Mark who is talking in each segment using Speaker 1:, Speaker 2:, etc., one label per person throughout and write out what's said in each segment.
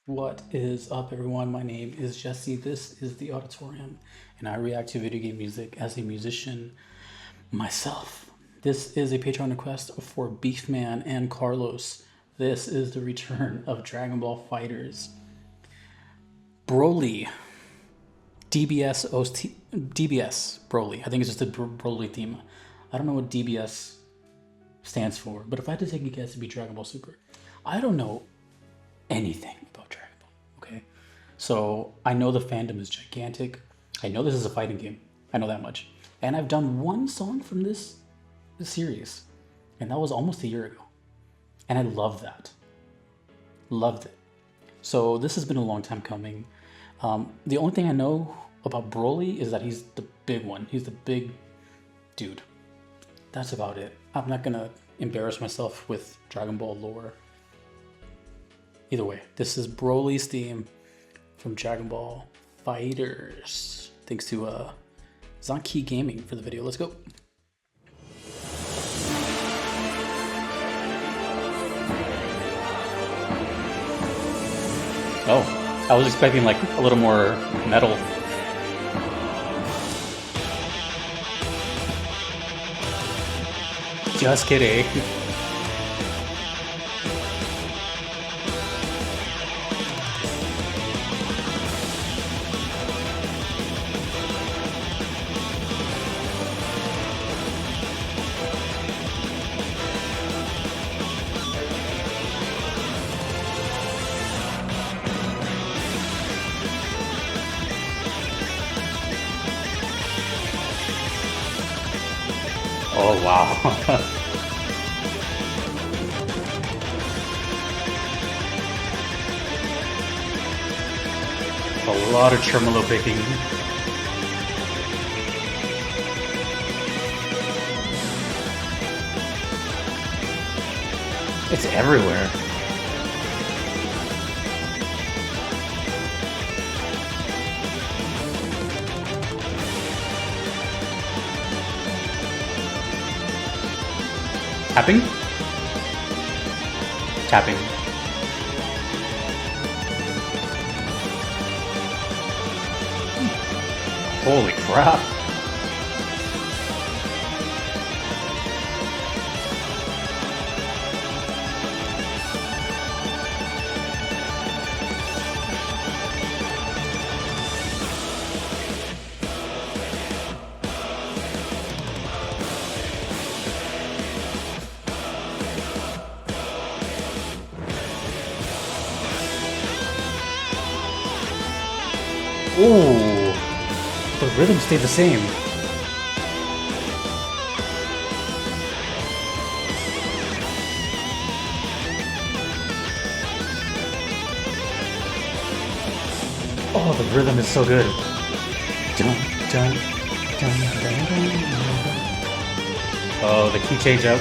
Speaker 1: What is up, everyone? My name is Jesse. This is the Auditorium, and I react to video game music as a musician myself. This is a Patreon request for Beefman and Carlos. This is the return of Dragon Ball FighterZ. Broly, DBS Broly. I think it's just a Broly theme. I don't know what DBS stands for, but if I had to take a guess, it'd be Dragon Ball Super. I don't know anything about Dragon Ball, okay? So I know the fandom is gigantic. I know this is a fighting game. I know that much. And I've done one song from this series, and that was almost a year ago. And I love that. Loved it. So this has been a long time coming. The only thing I know about Broly is that he's the big one. He's the big dude. That's about it. I'm not gonna embarrass myself with Dragon Ball lore. Either way, this is Broly's theme from Dragon Ball FighterZ. Thanks to Zonky Gaming for the video. Let's go. Oh, I was expecting like a little more metal. Just kidding. Oh wow. A lot of tremolo picking. It's everywhere. Tapping? Tapping. Holy crap. Ooh, the rhythm stayed the same. Oh, the rhythm is so good. Dun, dun, dun, dun, dun, dun. Oh, the key change up.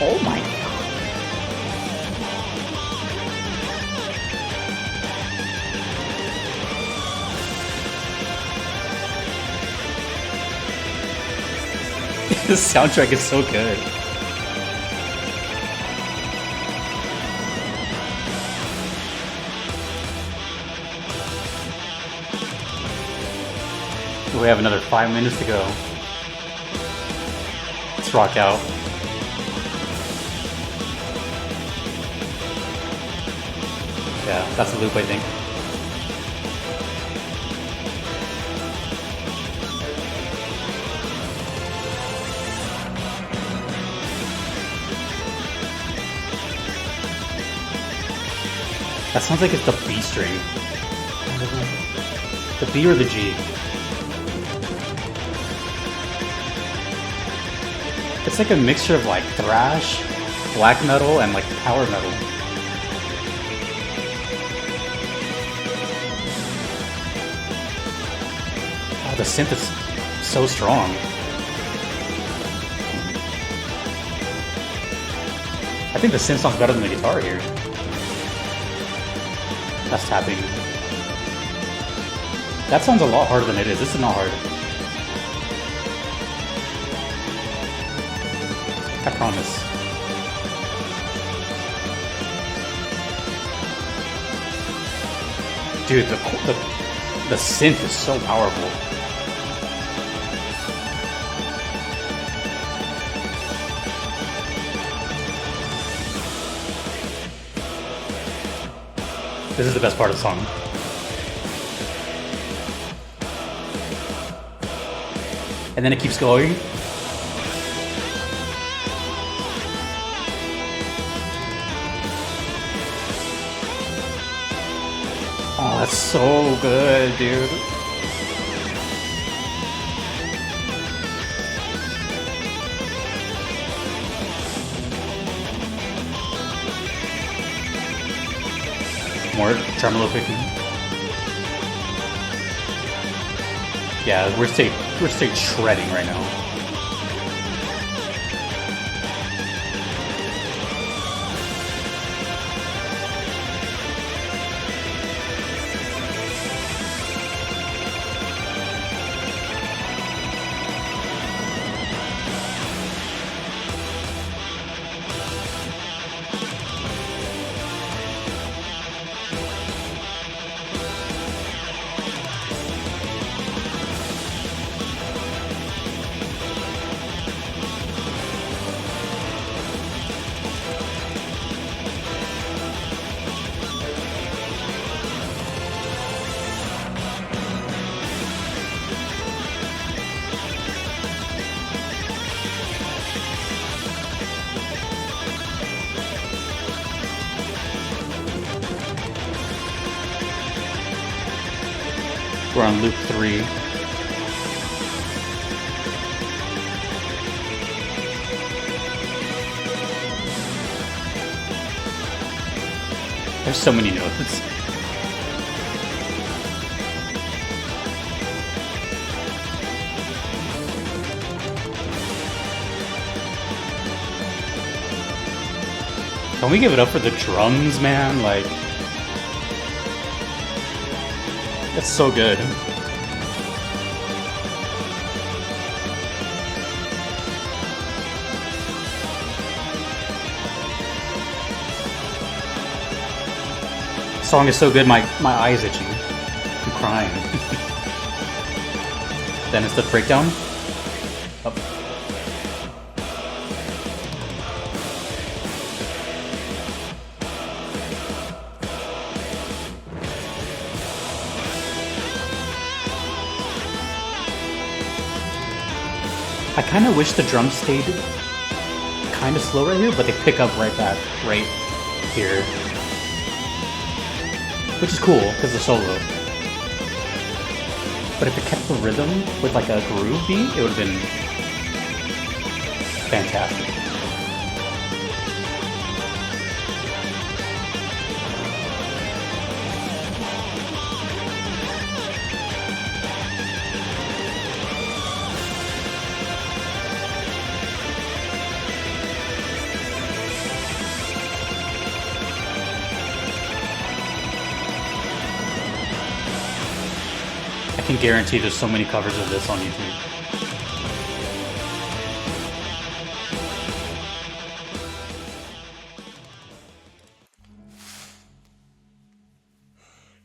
Speaker 1: Oh my god. This soundtrack is so good. We have another 5 minutes to go. Let's rock out. Yeah, that's a loop, I think. That sounds like it's the B string. The B or the G? It's like a mixture of like thrash, black metal, and like power metal. Oh, the synth is so strong. I think the synth sounds better than the guitar here. That's tapping. That sounds a lot harder than it is. This is not hard. I promise. Dude, the synth is so powerful. This is the best part of the song. And then it keeps going. Oh, that's so good, dude. More tremolo picking. Yeah, we're straight shredding right now. We're on loop 3. There's so many notes. Can we give it up for the drums, man? Like, that's so good. The song is so good, my eye's itching. I'm crying. Then it's the breakdown. Up. I kind of wish the drums stayed kind of slow right here, but they pick up right back, right here. Which is cool, because they're solo. But if it kept the rhythm with like a groove beat, it would have been fantastic. I can guarantee there's so many covers of this on YouTube.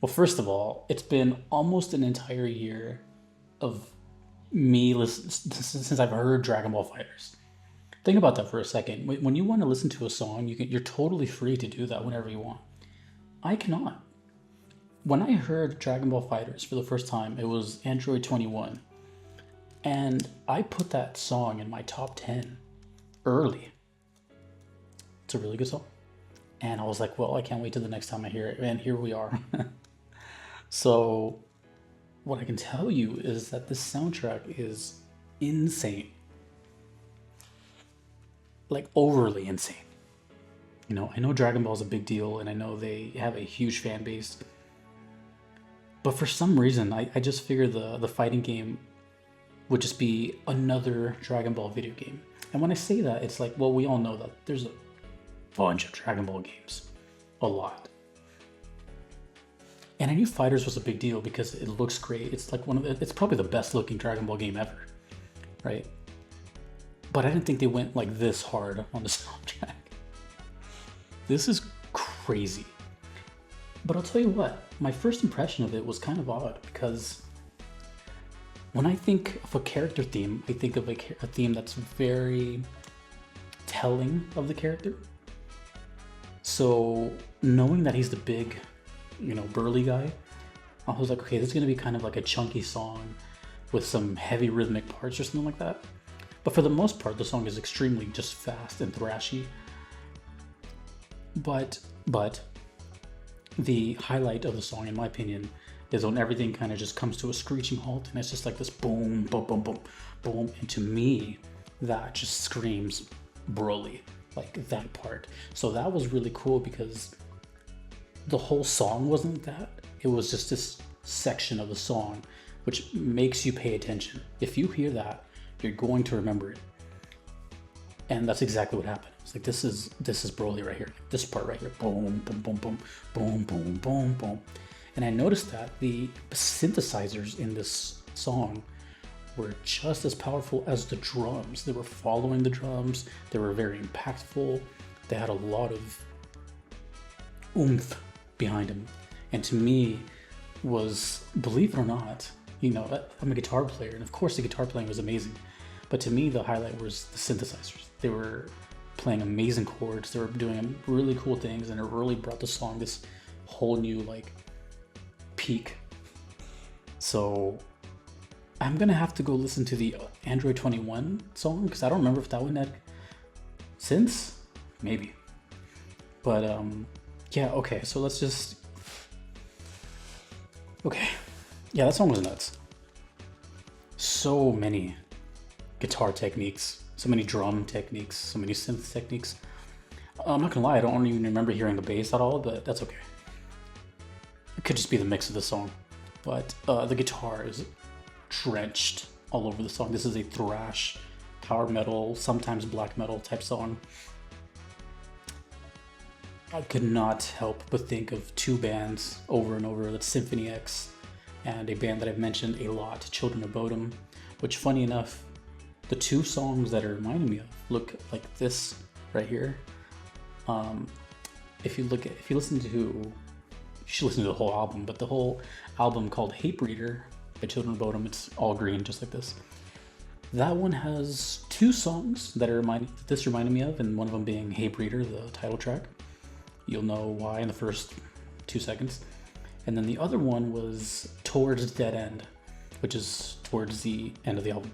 Speaker 1: Well, first of all, it's been almost an entire year of me since I've heard Dragon Ball FighterZ. Think about that for a second. When you want to listen to a song, you're totally free to do that whenever you want. I cannot. When I heard Dragon Ball FighterZ for the first time, it was Android 21. And I put that song in my top 10 early. It's a really good song. And I was like, well, I can't wait till the next time I hear it. And here we are. So what I can tell you is that this soundtrack is insane. Like overly insane. You know, I know Dragon Ball is a big deal and I know they have a huge fan base. But for some reason, I just figured the fighting game would just be another Dragon Ball video game. And when I say that, it's like, well, we all know that there's a bunch of Dragon Ball games. A lot. And I knew FighterZ was a big deal because it looks great. It's like it's probably the best looking Dragon Ball game ever. Right? But I didn't think they went like this hard on the soundtrack. This is crazy. But I'll tell you what, my first impression of it was kind of odd because when I think of a character theme, I think of a theme that's very telling of the character. So knowing that he's the big, burly guy, I was like, okay, this is gonna be kind of like a chunky song with some heavy rhythmic parts or something like that. But for the most part, the song is extremely just fast and thrashy. But the highlight of the song, in my opinion, is when everything kind of just comes to a screeching halt, and it's just like this boom, boom, boom, boom, boom. And to me, that just screams Broly, like that part. So that was really cool because the whole song wasn't that. It was just this section of the song, which makes you pay attention. If you hear that, you're going to remember it. And that's exactly what happened. It's like, this is Broly right here. This part right here, boom, boom, boom, boom, boom, boom, boom, boom. And I noticed that the synthesizers in this song were just as powerful as the drums. They were following the drums. They were very impactful. They had a lot of oomph behind them. And to me was, believe it or not, I'm a guitar player, and of course the guitar playing was amazing. But to me, the highlight was the synthesizers. They were playing amazing chords. They were doing really cool things, and it really brought the song this whole new peak. So I'm gonna have to go listen to the Android 21 song because I don't remember if that one had synths, maybe. But yeah, okay. So let's just yeah, that song was nuts. So many guitar techniques, so many drum techniques, so many synth techniques. I'm not gonna lie, I don't even remember hearing the bass at all, but that's okay. It could just be the mix of the song. But the guitar is drenched all over the song. This is a thrash, power metal, sometimes black metal type song. I could not help but think of two bands over and over. That's Symphony X and a band that I've mentioned a lot, Children of Bodom, which, funny enough, the two songs that are reminding me of look like this right here. If you listen to, you should listen to the whole album, but the whole album called Hate Breeder by Children of Bodom, it's all green just like this. That one has two songs that this reminded me of, and one of them being Hate Breeder, the title track. You'll know why in the first 2 seconds. And then the other one was Towards Dead End, which is towards the end of the album.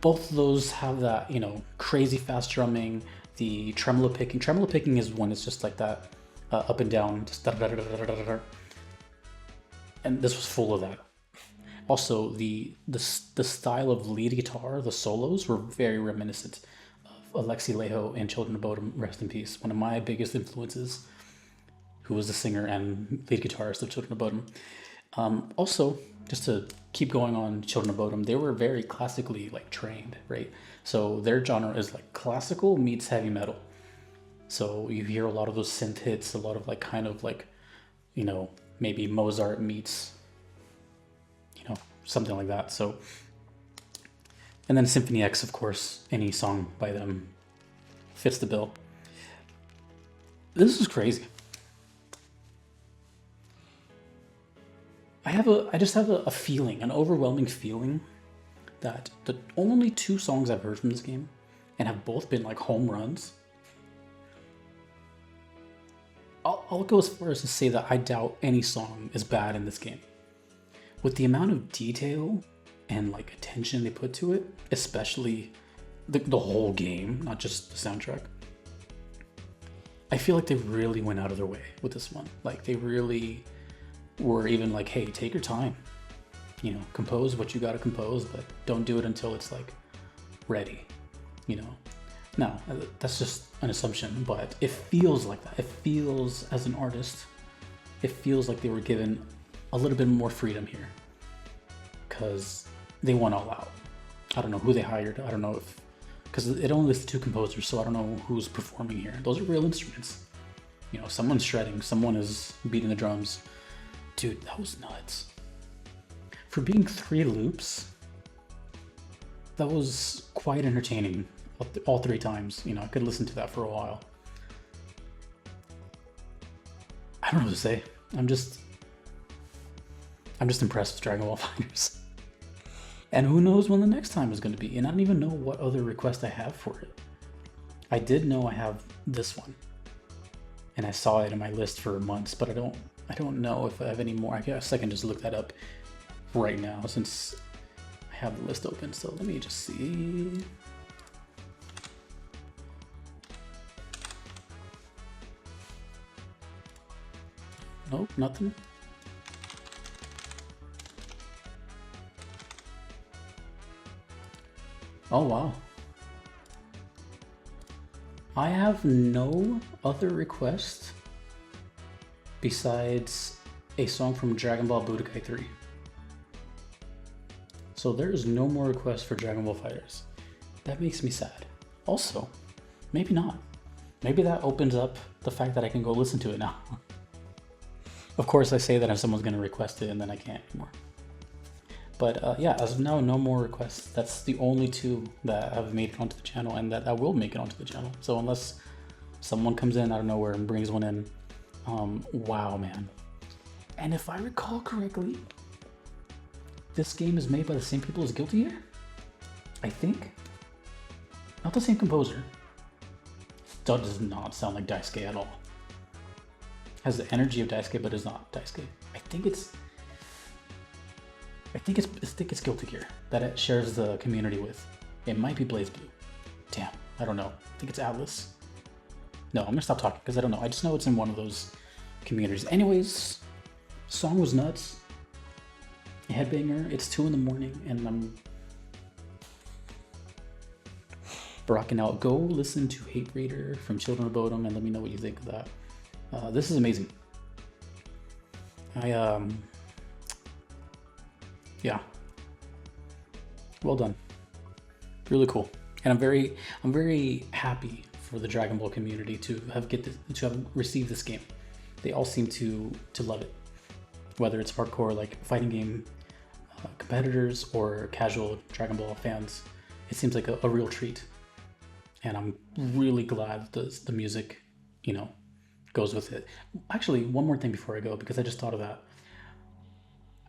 Speaker 1: Both of those have that, crazy fast drumming, the tremolo picking. Tremolo picking is one that's just like that, up and down, just da da da da da da da. And this was full of that. Also, the style of lead guitar, the solos were very reminiscent of Alexi Laiho and Children of Bodom, rest in peace. One of my biggest influences, who was the singer and lead guitarist of Children of Bodom. Also, just to keep going on Children of Bodom, they were very classically trained, right? So their genre is classical meets heavy metal. So you hear a lot of those synth hits, a lot of maybe Mozart meets, something like that. So, and then Symphony X, of course, any song by them fits the bill. This is crazy. I just have a feeling, an overwhelming feeling, that the only two songs I've heard from this game, and have both been home runs. I'll go as far as to say that I doubt any song is bad in this game. With the amount of detail and attention they put to it, especially the whole game, not just the soundtrack, I feel like they really went out of their way with this one. They really were even hey, take your time, compose what you gotta compose, but don't do it until it's ready, Now, that's just an assumption, but it feels like that. It feels, as an artist, it feels like they were given a little bit more freedom here, because they went all out. I don't know who they hired. I don't know because it only lists two composers, so I don't know who's performing here. Those are real instruments. Someone's shredding, someone is beating the drums. Dude, that was nuts. For being 3 loops, that was quite entertaining all 3 times. I could listen to that for a while. I don't know what to say. I'm just impressed with Dragon Ball Fighters. And who knows when the next time is going to be. And I don't even know what other request I have for it. I did know I have this one. And I saw it in my list for months, but I don't know if I have any more. I guess I can just look that up right now since I have the list open. So let me just see. Nope, nothing. Oh, wow. I have no other request besides a song from Dragon Ball Budokai 3. So there is no more requests for Dragon Ball Fighters. That makes me sad. Also, maybe not. Maybe that opens up the fact that I can go listen to it now. Of course, I say that if someone's gonna request it and then I can't anymore. But yeah, as of now, no more requests. That's the only two that have made it onto the channel and that I will make it onto the channel. So unless someone comes in out of nowhere and brings one in, wow, man. And if I recall correctly, this game is made by the same people as Guilty Gear? I think? Not the same composer. That does not sound like Daisuke at all. Has the energy of Daisuke, but is not Daisuke. I think it's Guilty Gear that it shares the community with. It might be BlazBlue. Damn, I don't know. I think it's Atlas. No, I'm gonna stop talking because I don't know. I just know it's in one of those communities. Anyways, song was nuts. Headbanger. It's 2 in the morning and I'm rocking out. Go listen to Hate Raider from Children of Bodom and let me know what you think of that. This is amazing. Yeah, well done, really cool. And I'm very happy for the Dragon Ball community to have received this game. They all seem to love it, whether it's hardcore like fighting game competitors or casual Dragon Ball fans. It seems like a real treat, and I'm really glad the music, you know, goes with it. Actually, one more thing before I go, because I just thought of that.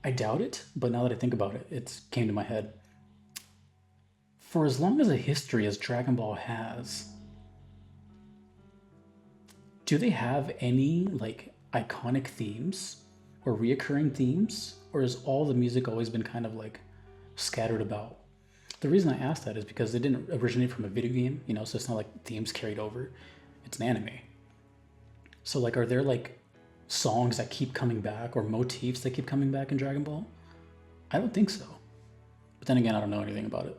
Speaker 1: I doubt it, but now that I think about it, it came to my head. For as long as a history as Dragon Ball has, do they have any like iconic themes or reoccurring themes? Or has all the music always been kind of like scattered about? The reason I asked that is because it didn't originate from a video game, you know, so it's not like themes carried over. It's an anime. So like, are there like songs that keep coming back or motifs that keep coming back in Dragon Ball? I don't think so. But then again, I don't know anything about it.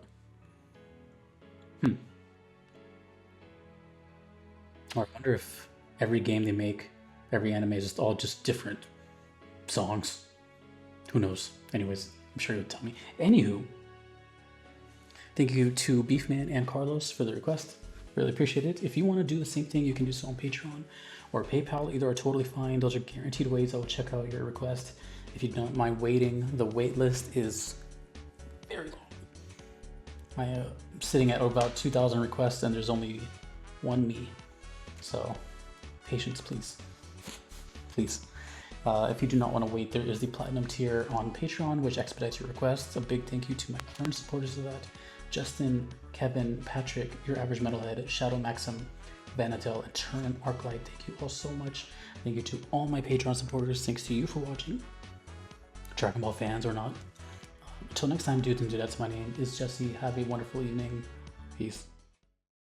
Speaker 1: Or I wonder if every game they make, every anime is all just different songs. Who knows? Anyways, I'm sure you'll tell me. Anywho, thank you to Beefman and Carlos for the request. Really appreciate it. If you want to do the same thing, you can do so on Patreon or PayPal. Either are totally fine. Those are guaranteed ways I will check out your request. If you don't mind waiting, the wait list is very long. I'm sitting at about 2,000 requests and there's only one me. So patience, please. Please. If you do not want to wait, there is the Platinum tier on Patreon, which expedites your requests. A big thank you to my current supporters of that. Justin, Kevin, Patrick, Your Average Metalhead, Shadow Maxim, Vanatel, and Turn Arclight. Thank you all so much. Thank you to all my Patreon supporters. Thanks to you for watching. Dragon Ball fans or not. Until next time, dudes and dudettes, my name is Jesse. Have a wonderful evening. Peace.